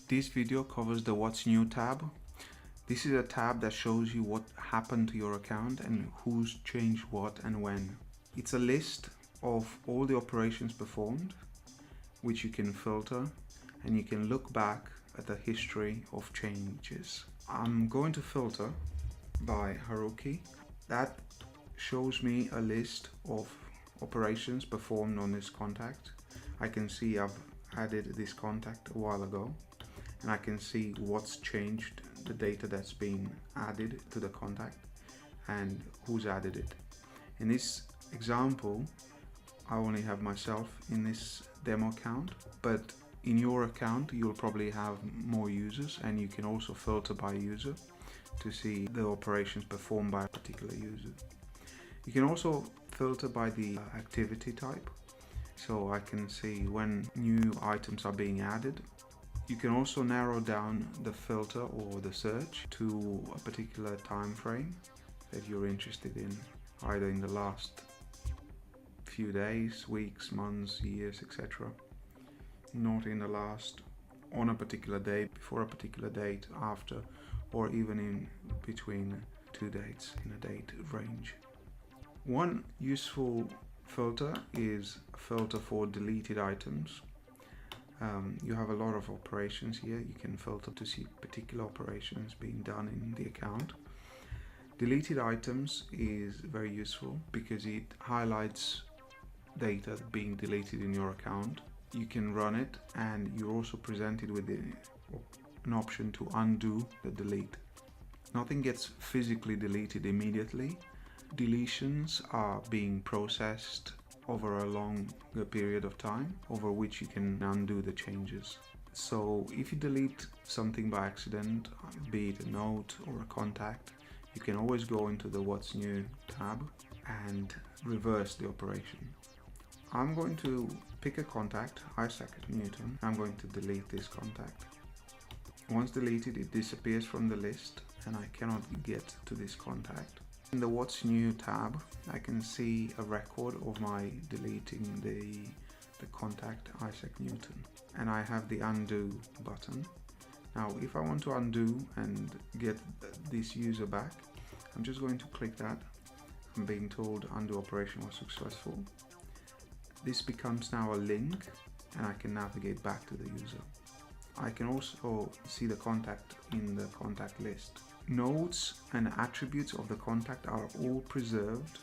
This video covers the What's New tab. This is a tab that shows you what happened to your account and who's changed what and when. It's a list of all the operations performed, which you can filter, and you can look back at the history of changes. I'm going to filter by Haruki. That shows me a list of operations performed on this contact. I can see I've added this contact a while ago, and I can see what's changed, the data that's been added to the contact and who's added it. In this example, I only have myself in this demo account, but in your account you'll probably have more users, and you can also filter by user to see the operations performed by a particular user. You can also filter by the activity type, so I can see when new items are being added. You can also narrow down the filter or the search to a particular time frame that you're interested in, either in the last few days, weeks, months, years, etc. Not in the last, on a particular day, before a particular date, after, or even in between two dates in a date range. One useful filter is a filter for deleted items. You have a lot of operations here. You can filter to see particular operations being done in the account. Deleted items is very useful because it highlights data being deleted in your account. You can run it, and you're also presented with an option to undo the delete. Nothing gets physically deleted immediately. Deletions are being processed over a longer period of time, over which you can undo the changes. So if you delete something by accident, be it a note or a contact, you can always go into the What's New tab and reverse the operation. I'm going to pick a contact, Isaac Newton. I'm going to delete this contact. Once deleted, it disappears from the list and I cannot get to this contact. In the What's New tab, I can see a record of my deleting the contact Isaac Newton, and I have the undo button. Now if I want to undo and get this user back, I'm just going to click that. I'm being told undo operation was successful. This becomes now a link, and I can navigate back to the user. I can also see the contact in the contact list. Nodes and attributes of the contact are all preserved,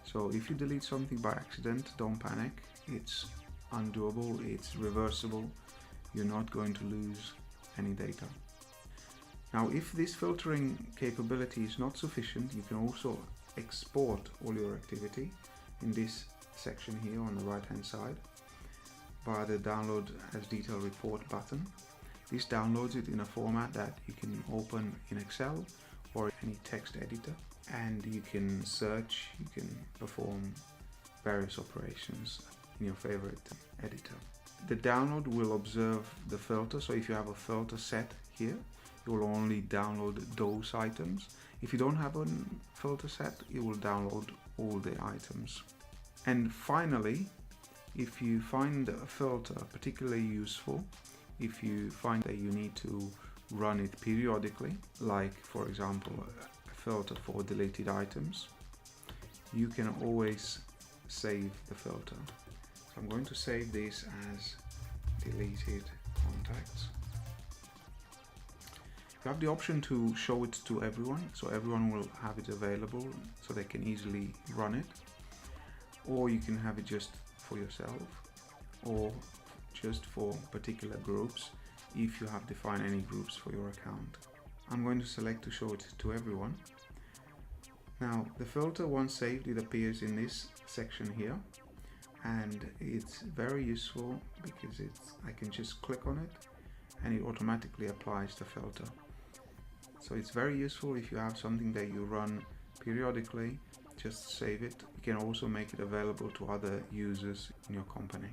so if you delete something by accident, don't panic. It's undoable, it's reversible. You're not going to lose any data. Now if this filtering capability is not sufficient, you can also export all your activity in this section here on the right hand side via the download as detailed report button. This downloads it in a format that you can open in Excel or any text editor, and you can search, you can perform various operations in your favorite editor. The download will observe the filter, so if you have a filter set here, it will only download those items. If you don't have a filter set, it will download all the items. And finally, if you find a filter particularly useful, if you find that you need to run it periodically, like for example a filter for deleted items, you can always save the filter. So I'm going to save this as deleted contacts. You have the option to show it to everyone, so everyone will have it available so they can easily run it, or you can have it just for yourself, or just for particular groups if you have defined any groups for your account. I'm going to select to show it to everyone. Now the filter, once saved, it appears in this section here, and it's very useful because I can just click on it and it automatically applies the filter. So it's very useful if you have something that you run periodically. Just save it. You can also make it available to other users in your company.